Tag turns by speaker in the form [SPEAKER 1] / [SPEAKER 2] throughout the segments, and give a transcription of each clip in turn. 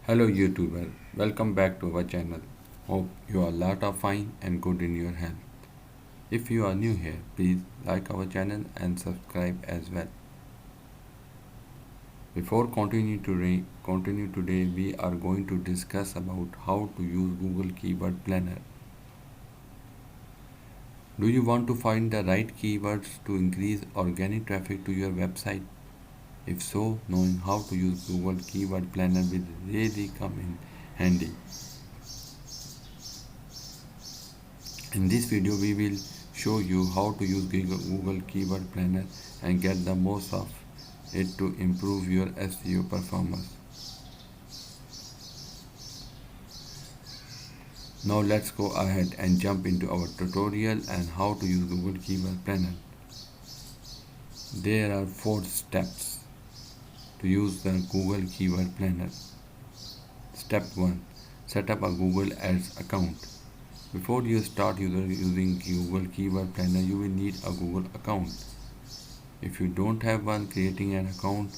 [SPEAKER 1] Hello YouTuber, welcome back to our channel. Hope you are lot of fine and good in your health. If you are new here, please like our channel and subscribe as well. Before continue today, we are going to discuss about how to use Google Keyword Planner. Do you want to find the right keywords to increase organic traffic to your website? If so, knowing how to use Google Keyword Planner will really come in handy. In this video, we will show you how to use Google Keyword Planner and get the most of it to improve your SEO performance. Now let's go ahead and jump into our tutorial and how to use Google Keyword Planner. There are 4 steps to use the Google Keyword Planner. Step 1. Set up a Google Ads account. Before you start using Google Keyword Planner, you will need a Google account. If you don't have one, creating an account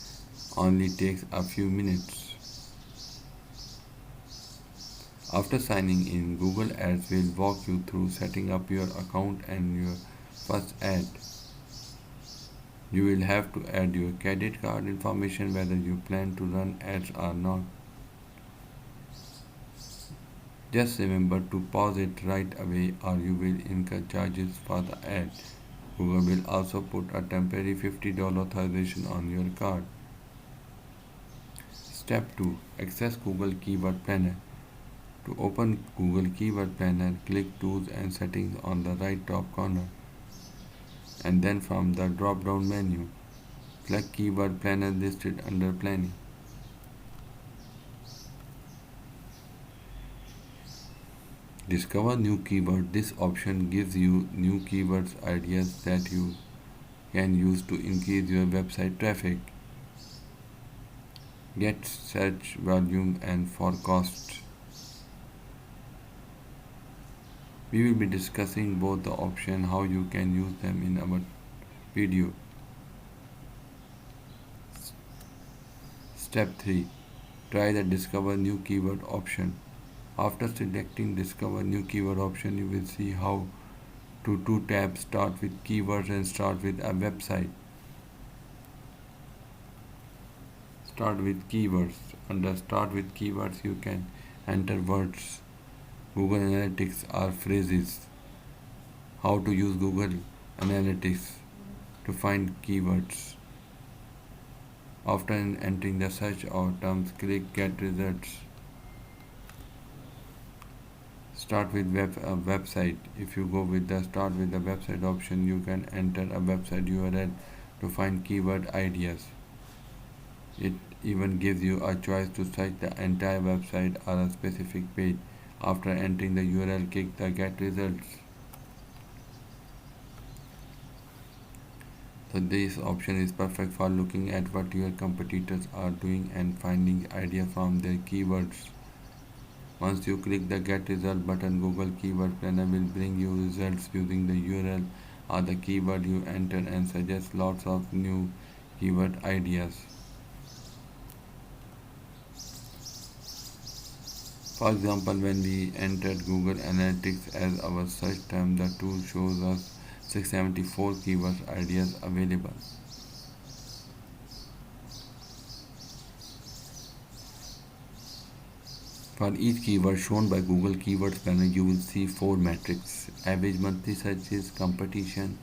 [SPEAKER 1] only takes a few minutes. After signing in, Google Ads will walk you through setting up your account and your first ad. You will have to add your credit card information whether you plan to run ads or not. Just remember to pause it right away or you will incur charges for the ad. Google will also put a temporary $50 authorization on your card. Step 2. Access Google Keyword Planner. To open Google Keyword Planner, click Tools and Settings on the right top corner. And then from the drop down menu, select Keyword Planner listed under Planning. Discover new keyword. This option gives you new keywords ideas that you can use to increase your website traffic. Get search volume and forecast. We will be discussing both the option how you can use them in our video. Step 3. Try the discover new keyword option. After selecting discover new keyword option, you will see how to two tabs, start with keywords and start with a website. Start with keywords. Under start with keywords, you can enter words, Google Analytics or phrases. How to use Google Analytics to find keywords. After entering the search or terms, click Get Results. Start with website. If you go with the start with the website option, you can enter a website URL to find keyword ideas. It even gives you a choice to search the entire website or a specific page. After entering the URL, click the Get Results. So this option is perfect for looking at what your competitors are doing and finding ideas from their keywords. Once you click the Get Result button, Google Keyword Planner will bring you results using the URL or the keyword you enter and suggest lots of new keyword ideas. For example, when we entered Google Analytics as our search term, the tool shows us 674 keyword ideas available. For each keyword shown by Google Keyword Planner, you will see 4 metrics: average monthly searches, competition,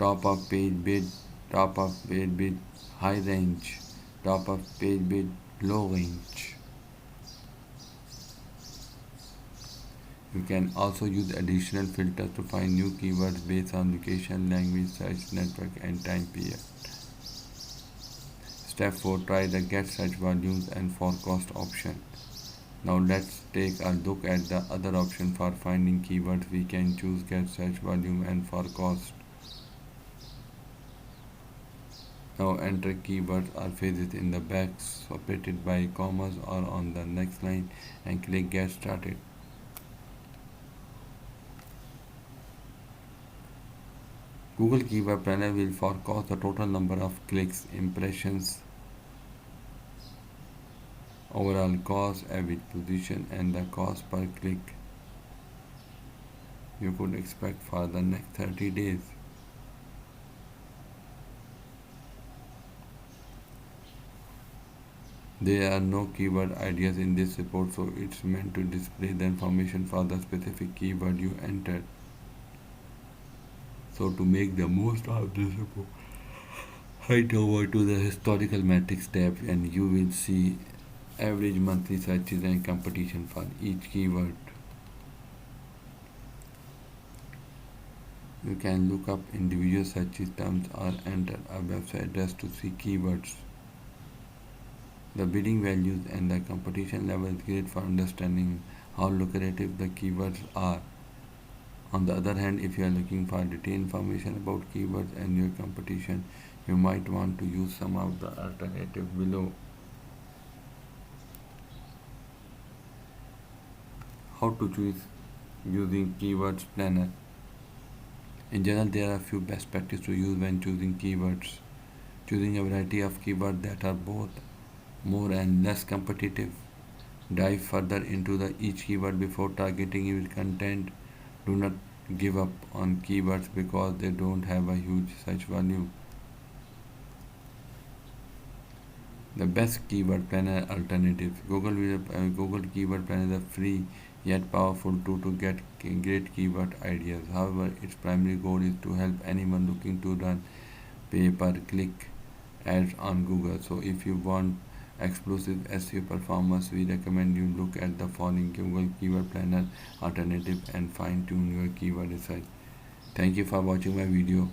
[SPEAKER 1] top of page bid, top of page bid, high range, top of page bid, low range. You can also use additional filters to find new keywords based on location, language, search network, and time period. Step 4. Try the Get Search Volumes and Forecast option. Now let's take a look at the other option for finding keywords. We can choose Get Search Volume and Forecast. Now enter keywords or phrases in the box separated by commas or on the next line and click Get Started. Google Keyword Planner will forecast the total number of clicks, impressions, overall cost, average position, and the cost per click you could expect for the next 30 days. There are no keyword ideas in this report, so it's meant to display the information for the specific keyword you entered. So to make the most of this report, head over to the historical metrics tab and you will see average monthly searches and competition for each keyword. You can look up individual searches terms or enter a website address to see keywords. The bidding values and the competition level is great for understanding how lucrative the keywords are. On the other hand, if you are looking for detailed information about keywords and your competition, you might want to use some of the alternatives below. How to choose using keywords planner. In general, there are a few best practices to use when choosing keywords. Choosing a variety of keywords that are both more and less competitive. Dive further into each keyword before targeting your content. Do not give up on keywords because they don't have a huge search value. The best keyword planner alternatives. Google Keyword Planner is a free yet powerful tool to get great keyword ideas. However, its primary goal is to help anyone looking to run pay-per-click ads on Google. So if you want explosive SEO performance, we recommend you look at the following Google Keyword Planner alternative and fine-tune your keyword research. Thank you for watching my video.